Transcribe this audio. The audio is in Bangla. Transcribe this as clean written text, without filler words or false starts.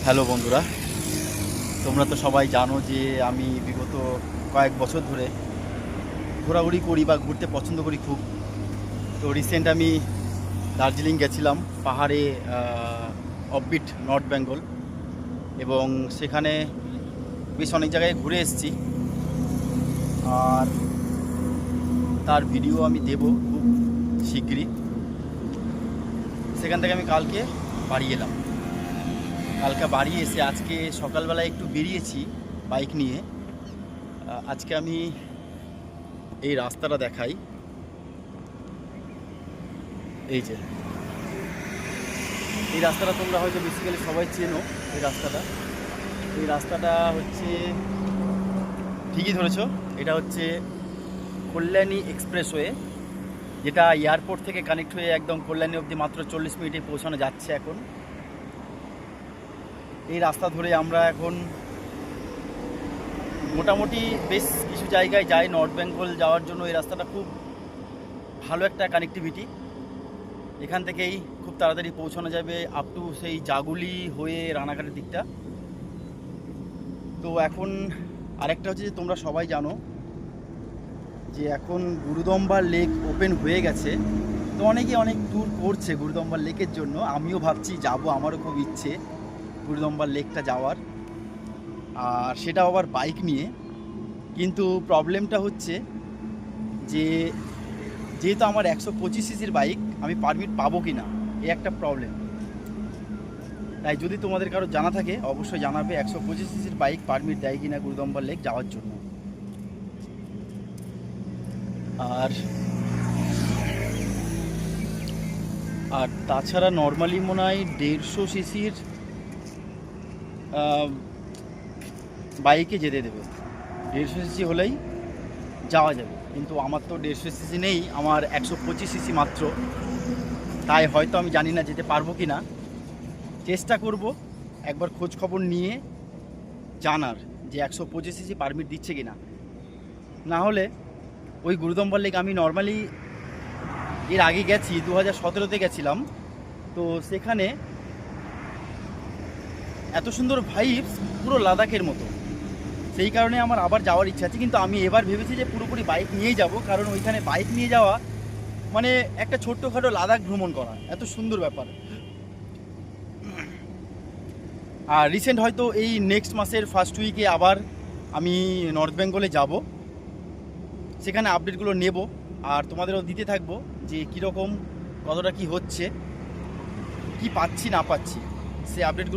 হ্যালো বন্ধুরা, তোমরা তো সবাই জানো যে আমি বিগত কয়েক বছর ধরে ঘোরাঘুরি করি বা ঘুরতে পছন্দ করি খুব। তো রিসেন্ট আমি দার্জিলিং গেছিলাম, পাহাড়ে অফবিট নর্থ বেঙ্গল, এবং সেখানে বেশ অনেক জায়গায় ঘুরে এসেছি। আর তার ভিডিও আমি দেব খুব শিগগিরই। সেখান থেকে আমি কালকে বাড়ি এলাম। কালকে বাড়ি এসে আজকে সকালবেলায় একটু বেরিয়েছি বাইক নিয়ে। আজকে আমি এই রাস্তাটা দেখাই। এই যে এই রাস্তাটা তোমরা হয়তো বেসিক্যালি সবাই চেনো। এই রাস্তাটা হচ্ছে, ঠিকই ধরেছ, এটা হচ্ছে কল্যাণী এক্সপ্রেসওয়ে, যেটা এয়ারপোর্ট থেকে কানেক্ট হয়ে একদম কল্যাণী অবধি মাত্র 40 মিনিটে পৌঁছানো যাচ্ছে এখন। এই রাস্তা ধরে আমরা এখন মোটামুটি বেশ কিছু জায়গায় যাই। নর্থ বেঙ্গল যাওয়ার জন্য এই রাস্তাটা খুব ভালো একটা কানেক্টিভিটি। এখান থেকেই খুব তাড়াতাড়ি পৌঁছানো যাবে আপ টু সেই জাগুলি হয়ে রানাঘাটের দিকটা। তো এখন আরেকটা হচ্ছে যে তোমরা সবাই জানো যে এখন গুরুদম্বার লেক ওপেন হয়ে গেছে। তো অনেকে অনেক ট্যুর করছে গুরুদম্বার লেকের জন্য। আমিও ভাবছি যাব, আমারও খুব ইচ্ছে গুরুদম্বার লেকটা যাওয়ার, আর সেটাও আবার বাইক নিয়ে। কিন্তু প্রবলেমটা হচ্ছে যে যেহেতু আমার 125 সিসির বাইক, আমি পারমিট পাবো কি না, এই একটা প্রবলেম। তাই যদি তোমাদের কারো জানা থাকে অবশ্যই জানাবে, 125 সিসির বাইক পারমিট দেয় কিনা গুরুদম্বার লেক যাওয়ার জন্য। আর আর তাছাড়া নর্মালি মনে হয় 150 সিসির বাইকে যেতে দেবে। 150 সিসি হলেই যাওয়া যাবে, কিন্তু আমার তো 150 সিসি নেই, আমার 125 সিসি মাত্র। তাই হয়তো আমি জানি না যেতে পারবো কি না। চেষ্টা করব একবার খোঁজ খবর নিয়ে জানার যে 125 সিসি পারমিট দিচ্ছে কি না। না হলে ওই গুরুদম্বার লেক আমি নর্মালি এর আগে গেছি, 2017-তে গেছিলাম। তো সেখানে এত সুন্দর ভাইবস, পুরো লাদাখের মতো। সেই কারণে আমার আবার যাওয়ার ইচ্ছা আছে। কিন্তু আমি এবার ভেবেছি যে পুরোপুরি বাইক নিয়েই যাব, কারণ ওইখানে বাইক নিয়ে যাওয়া মানে একটা ছোট্টখাটো লাদাখ ভ্রমণ করা, এত সুন্দর ব্যাপার। আর রিসেন্ট হয়তো এই নেক্সট মাসের ফার্স্ট উইকে আবার আমি নর্থ বেঙ্গলে যাব, সেখানে আপডেটগুলো নেব আর তোমাদেরও দিতে থাকবো যে কীরকম, কতটা কি হচ্ছে, কি পাচ্ছি না পাচ্ছি, সে আপডেটগুলো